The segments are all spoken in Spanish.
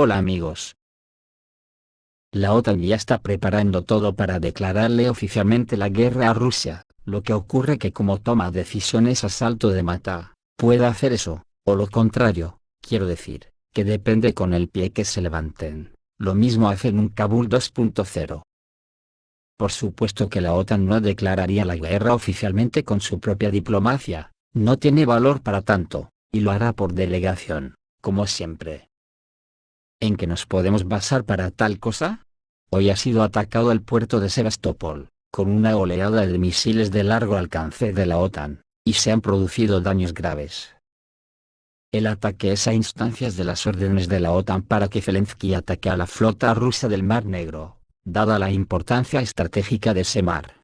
Hola amigos. La OTAN ya está preparando todo para declararle oficialmente la guerra a Rusia, lo que ocurre que como toma decisiones a salto de mata, puede hacer eso, o lo contrario, quiero decir, que depende con el pie que se levanten, lo mismo hacen un Kabul 2.0. Por supuesto que la OTAN no declararía la guerra oficialmente con su propia diplomacia, no tiene valor para tanto, y lo hará por delegación, como siempre. ¿En qué nos podemos basar para tal cosa? Hoy ha sido atacado el puerto de Sebastopol, con una oleada de misiles de largo alcance de la OTAN, y se han producido daños graves. El ataque es a instancias de las órdenes de la OTAN para que Zelensky ataque a la flota rusa del Mar Negro, dada la importancia estratégica de ese mar.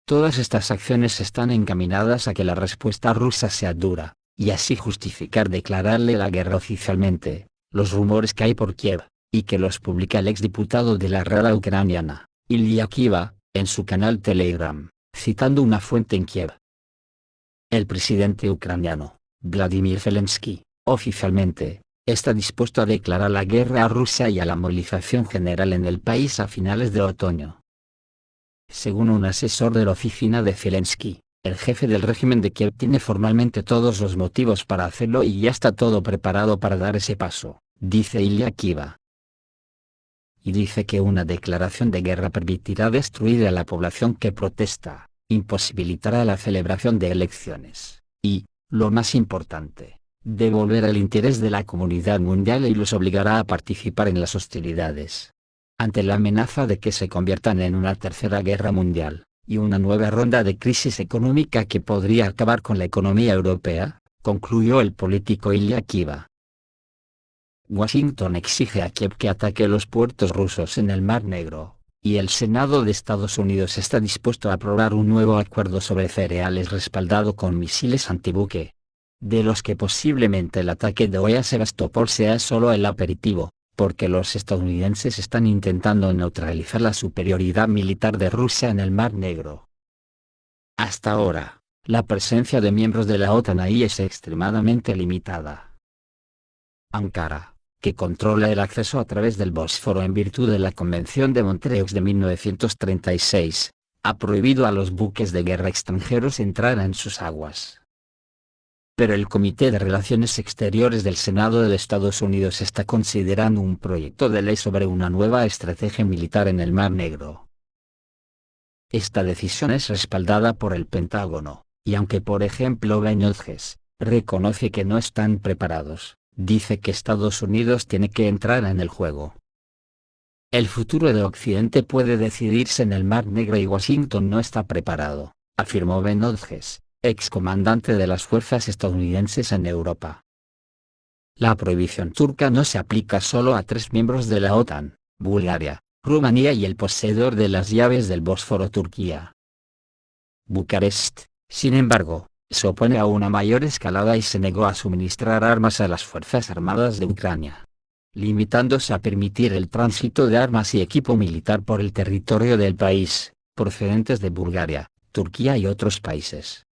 Todas estas acciones están encaminadas a que la respuesta rusa sea dura, y así justificar declararle la guerra oficialmente. Los rumores que hay por Kiev, y que los publica el exdiputado de la Rada ucraniana, Ilya Kiva, en su canal Telegram, citando una fuente en Kiev. El presidente ucraniano, Vladimir Zelensky, oficialmente, está dispuesto a declarar la guerra a Rusia y a la movilización general en el país a finales de otoño. Según un asesor de la oficina de Zelensky, el jefe del régimen de Kiev tiene formalmente todos los motivos para hacerlo y ya está todo preparado para dar ese paso, dice Ilya Kiva. Y dice que una declaración de guerra permitirá destruir a la población que protesta, imposibilitará la celebración de elecciones, y, lo más importante, devolver el interés de la comunidad mundial y los obligará a participar en las hostilidades. Ante la amenaza de que se conviertan en una tercera guerra mundial, y una nueva ronda de crisis económica que podría acabar con la economía europea, concluyó el político Ilya Kiva. Washington exige a Kiev que ataque los puertos rusos en el Mar Negro, y el Senado de Estados Unidos está dispuesto a aprobar un nuevo acuerdo sobre cereales respaldado con misiles antibuque, de los que posiblemente el ataque de hoy a Sebastopol sea solo el aperitivo, porque los estadounidenses están intentando neutralizar la superioridad militar de Rusia en el Mar Negro. Hasta ahora, la presencia de miembros de la OTAN ahí es extremadamente limitada. Ankara, que controla el acceso a través del Bósforo en virtud de la Convención de Montreux de 1936, ha prohibido a los buques de guerra extranjeros entrar en sus aguas. Pero el Comité de Relaciones Exteriores del Senado de Estados Unidos está considerando un proyecto de ley sobre una nueva estrategia militar en el Mar Negro. Esta decisión es respaldada por el Pentágono, y aunque por ejemplo Ben Hodges reconoce que no están preparados, dice que Estados Unidos tiene que entrar en el juego. El futuro de Occidente puede decidirse en el Mar Negro y Washington no está preparado, afirmó Ben Hodges, excomandante de las fuerzas estadounidenses en Europa. La prohibición turca no se aplica solo a 3 miembros de la OTAN, Bulgaria, Rumanía y el poseedor de las llaves del Bósforo, Turquía. Bucarest, sin embargo, se opone a una mayor escalada y se negó a suministrar armas a las Fuerzas Armadas de Ucrania, limitándose a permitir el tránsito de armas y equipo militar por el territorio del país, procedentes de Bulgaria, Turquía y otros países.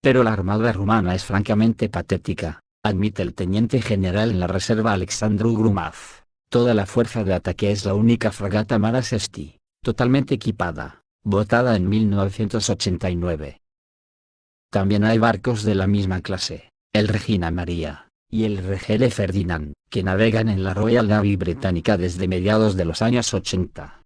Pero la armada rumana es francamente patética, admite el teniente general en la reserva Alexandru Grumov. Toda la fuerza de ataque es la única fragata Mara Sesti, totalmente equipada, votada en 1989. También hay barcos de la misma clase, el Regina María, y el Regele Ferdinand, que navegan en la Royal Navy británica desde mediados de los años 80.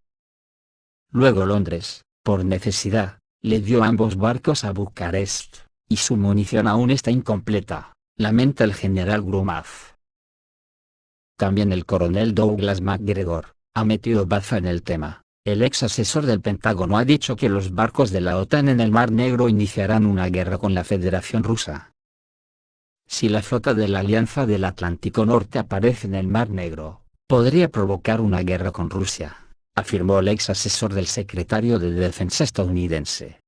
Luego Londres, por necesidad, le dio ambos barcos a Bucarest, y su munición aún está incompleta, lamenta el general Grumov. También el coronel Douglas MacGregor ha metido baza en el tema. El ex asesor del Pentágono ha dicho que los barcos de la OTAN en el Mar Negro iniciarán una guerra con la Federación Rusa. Si la flota de la Alianza del Atlántico Norte aparece en el Mar Negro, podría provocar una guerra con Rusia, afirmó el ex asesor del secretario de Defensa estadounidense.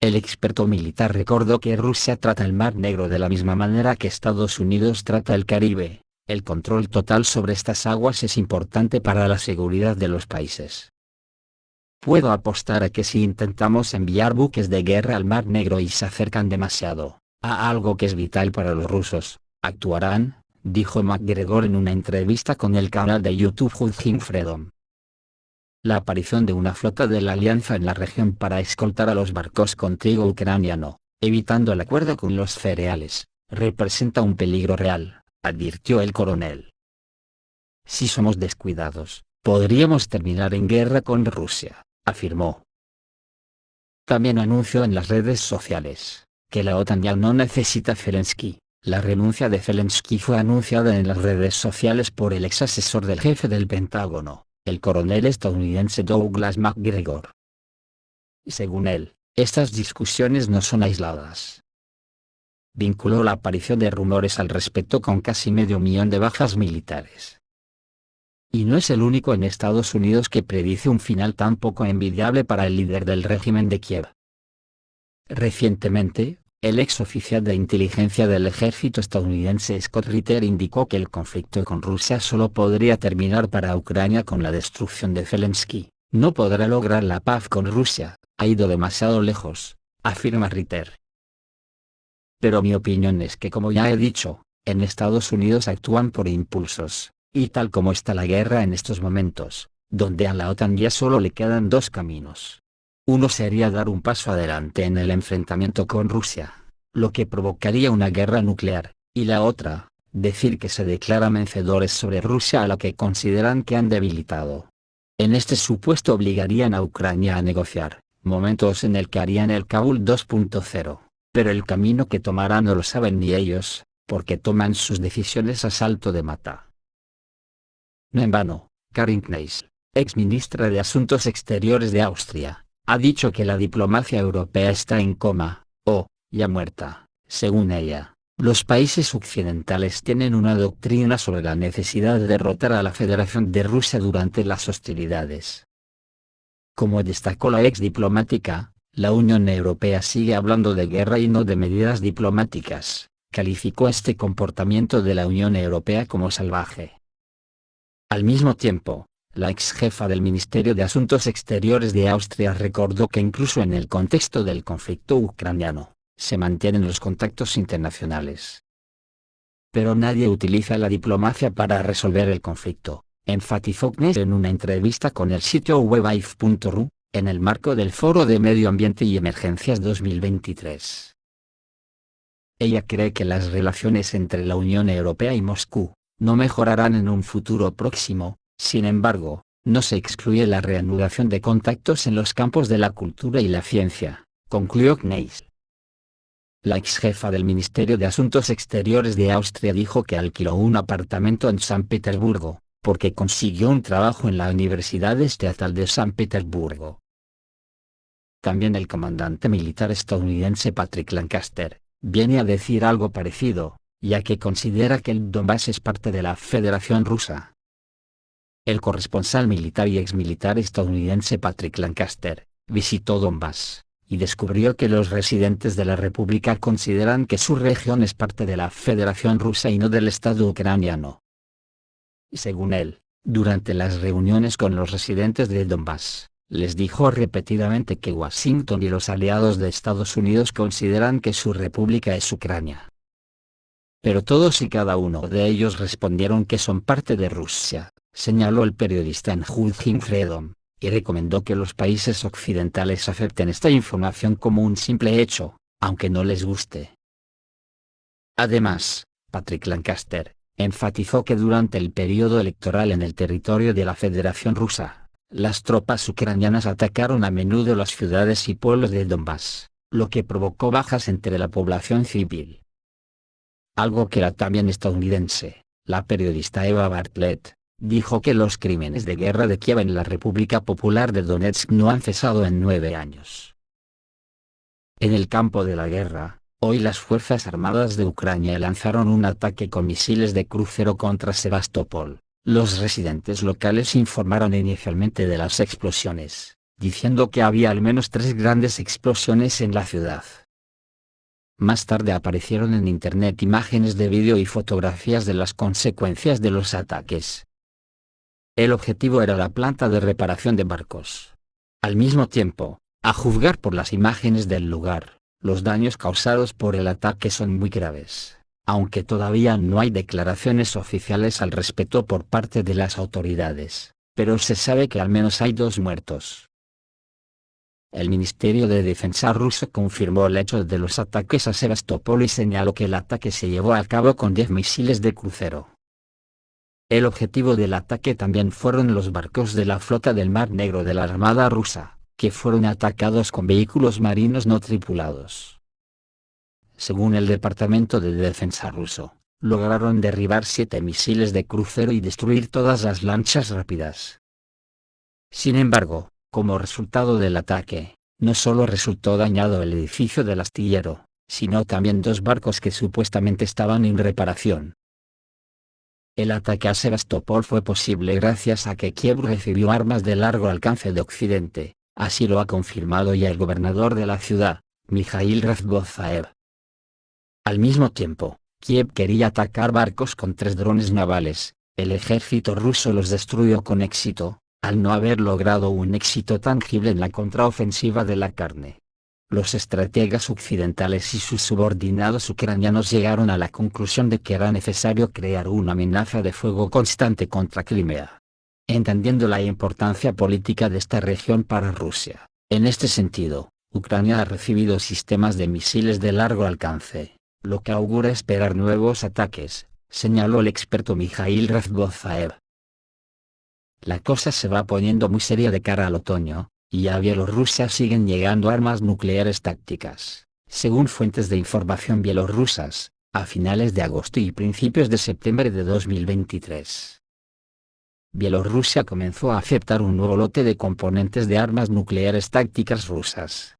El experto militar recordó que Rusia trata el Mar Negro de la misma manera que Estados Unidos trata el Caribe. El control total sobre estas aguas es importante para la seguridad de los países. Puedo apostar a que si intentamos enviar buques de guerra al Mar Negro y se acercan demasiado a algo que es vital para los rusos, actuarán, dijo MacGregor en una entrevista con el canal de YouTube Judging Freedom. La aparición de una flota de la alianza en la región para escoltar a los barcos con trigo ucraniano, evitando el acuerdo con los cereales, representa un peligro real, advirtió el coronel. Si somos descuidados, podríamos terminar en guerra con Rusia, afirmó. También anunció en las redes sociales que la OTAN ya no necesita Zelensky. La renuncia de Zelensky fue anunciada en las redes sociales por el ex asesor del jefe del Pentágono, el coronel estadounidense Douglas MacGregor. Según él, estas discusiones no son aisladas. Vinculó la aparición de rumores al respecto con casi 500.000 de bajas militares. Y no es el único en Estados Unidos que predice un final tan poco envidiable para el líder del régimen de Kiev. Recientemente, el ex oficial de inteligencia del ejército estadounidense Scott Ritter indicó que el conflicto con Rusia solo podría terminar para Ucrania con la destrucción de Zelensky. No podrá lograr la paz con Rusia, ha ido demasiado lejos, afirma Ritter. Pero mi opinión es que, como ya he dicho, en Estados Unidos actúan por impulsos, y tal como está la guerra en estos momentos, donde a la OTAN ya solo le quedan dos caminos. Uno sería dar un paso adelante en el enfrentamiento con Rusia, lo que provocaría una guerra nuclear, y la otra, decir que se declaran vencedores sobre Rusia a la que consideran que han debilitado. En este supuesto obligarían a Ucrania a negociar, momentos en el que harían el Kabul 2.0, pero el camino que tomarán no lo saben ni ellos, porque toman sus decisiones a salto de mata. No en vano, Karin Kneißl, ex ministra de Asuntos Exteriores de Austria, ha dicho que la diplomacia europea está en coma, o, ya muerta. Según ella, los países occidentales tienen una doctrina sobre la necesidad de derrotar a la Federación de Rusia durante las hostilidades. Como destacó la ex diplomática, la Unión Europea sigue hablando de guerra y no de medidas diplomáticas. Calificó este comportamiento de la Unión Europea como salvaje. Al mismo tiempo, la ex jefa del Ministerio de Asuntos Exteriores de Austria recordó que incluso en el contexto del conflicto ucraniano, se mantienen los contactos internacionales. Pero nadie utiliza la diplomacia para resolver el conflicto, enfatizó Kneißl en una entrevista con el sitio web AIF.ru, en el marco del Foro de Medio Ambiente y Emergencias 2023. Ella cree que las relaciones entre la Unión Europea y Moscú no mejorarán en un futuro próximo. Sin embargo, no se excluye la reanudación de contactos en los campos de la cultura y la ciencia, concluyó Kneißl. La ex jefa del Ministerio de Asuntos Exteriores de Austria dijo que alquiló un apartamento en San Petersburgo, porque consiguió un trabajo en la Universidad Estatal de San Petersburgo. También el comandante militar estadounidense Patrick Lancaster viene a decir algo parecido, ya que considera que el Donbass es parte de la Federación Rusa. El corresponsal militar y exmilitar estadounidense Patrick Lancaster visitó Donbass y descubrió que los residentes de la república consideran que su región es parte de la Federación Rusa y no del Estado ucraniano. Según él, durante las reuniones con los residentes de Donbass, les dijo repetidamente que Washington y los aliados de Estados Unidos consideran que su república es Ucrania. Pero todos y cada uno de ellos respondieron que son parte de Rusia, señaló el periodista en Judging Freedom, y recomendó que los países occidentales acepten esta información como un simple hecho, aunque no les guste. Además, Patrick Lancaster enfatizó que durante el periodo electoral en el territorio de la Federación Rusa, las tropas ucranianas atacaron a menudo las ciudades y pueblos de Donbass, lo que provocó bajas entre la población civil. Algo que la también estadounidense, la periodista Eva Bartlett, dijo que los crímenes de guerra de Kiev en la República Popular de Donetsk no han cesado en 9 años. En el campo de la guerra, hoy las Fuerzas Armadas de Ucrania lanzaron un ataque con misiles de crucero contra Sebastopol. Los residentes locales informaron inicialmente de las explosiones, diciendo que había al menos 3 grandes explosiones en la ciudad. Más tarde aparecieron en Internet imágenes de vídeo y fotografías de las consecuencias de los ataques. El objetivo era la planta de reparación de barcos. Al mismo tiempo, a juzgar por las imágenes del lugar, los daños causados por el ataque son muy graves, aunque todavía no hay declaraciones oficiales al respecto por parte de las autoridades, pero se sabe que al menos hay 2 muertos. El Ministerio de Defensa ruso confirmó el hecho de los ataques a Sebastopol y señaló que el ataque se llevó a cabo con 10 misiles de crucero. El objetivo del ataque también fueron los barcos de la flota del Mar Negro de la Armada rusa, que fueron atacados con vehículos marinos no tripulados. Según el Departamento de Defensa ruso, lograron derribar 7 misiles de crucero y destruir todas las lanchas rápidas. Sin embargo, como resultado del ataque, no solo resultó dañado el edificio del astillero, sino también 2 barcos que supuestamente estaban en reparación. El ataque a Sebastopol fue posible gracias a que Kiev recibió armas de largo alcance de Occidente, así lo ha confirmado ya el gobernador de la ciudad, Mikhail Razbozaev. Al mismo tiempo, Kiev quería atacar barcos con 3 drones navales. El ejército ruso los destruyó con éxito, al no haber logrado un éxito tangible en la contraofensiva de la carne. Los estrategas occidentales y sus subordinados ucranianos llegaron a la conclusión de que era necesario crear una amenaza de fuego constante contra Crimea. Entendiendo la importancia política de esta región para Rusia, en este sentido, Ucrania ha recibido sistemas de misiles de largo alcance, lo que augura esperar nuevos ataques, señaló el experto Mikhail Razbozaev. La cosa se va poniendo muy seria de cara al otoño, y a Bielorrusia siguen llegando armas nucleares tácticas, según fuentes de información bielorrusas, a finales de agosto y principios de septiembre de 2023. Bielorrusia comenzó a aceptar un nuevo lote de componentes de armas nucleares tácticas rusas.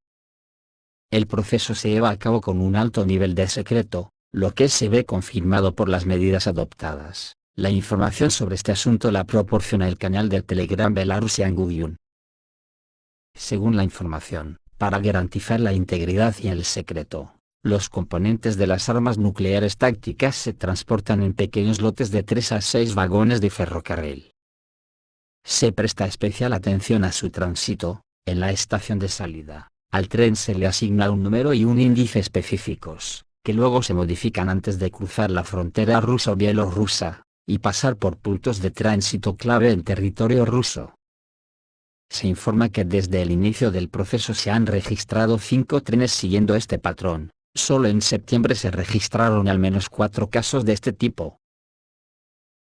El proceso se lleva a cabo con un alto nivel de secreto, lo que se ve confirmado por las medidas adoptadas. La información sobre este asunto la proporciona el canal de Telegram Belarusian Guyun. Según la información, para garantizar la integridad y el secreto, los componentes de las armas nucleares tácticas se transportan en pequeños lotes de 3 a 6 vagones de ferrocarril. Se presta especial atención a su tránsito. En la estación de salida, al tren se le asigna un número y un índice específicos, que luego se modifican antes de cruzar la frontera ruso-bielorrusa, y pasar por puntos de tránsito clave en territorio ruso. Se informa que desde el inicio del proceso se han registrado 5 trenes siguiendo este patrón. Solo en septiembre se registraron al menos 4 casos de este tipo.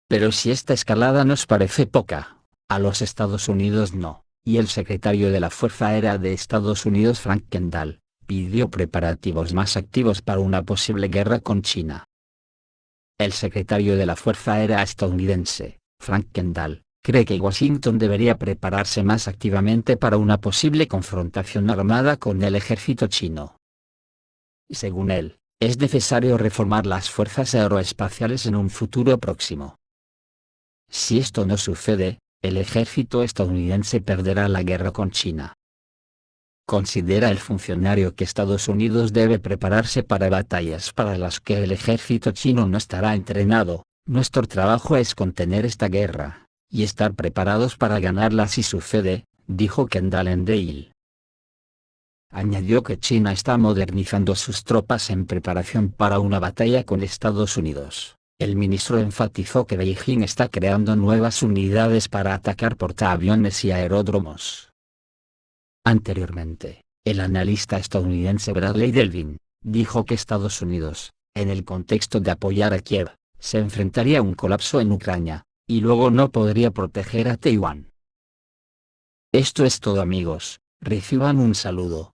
Pero si esta escalada nos parece poca, a los Estados Unidos no, y el secretario de la Fuerza Aérea de Estados Unidos Frank Kendall, pidió preparativos más activos para una posible guerra con China. El secretario de la Fuerza Aérea estadounidense, Frank Kendall, cree que Washington debería prepararse más activamente para una posible confrontación armada con el ejército chino. Según él, es necesario reformar las fuerzas aeroespaciales en un futuro próximo. Si esto no sucede, el ejército estadounidense perderá la guerra con China. Considera el funcionario que Estados Unidos debe prepararse para batallas para las que el ejército chino no estará entrenado. Nuestro trabajo es contener esta guerra, y estar preparados para ganarla si sucede, dijo Kendall en The Hill. Añadió que China está modernizando sus tropas en preparación para una batalla con Estados Unidos. El ministro enfatizó que Beijing está creando nuevas unidades para atacar portaaviones y aeródromos. Anteriormente, el analista estadounidense Bradley Delvin, dijo que Estados Unidos, en el contexto de apoyar a Kiev, se enfrentaría a un colapso en Ucrania, y luego no podría proteger a Taiwán. Esto es todo amigos, reciban un saludo.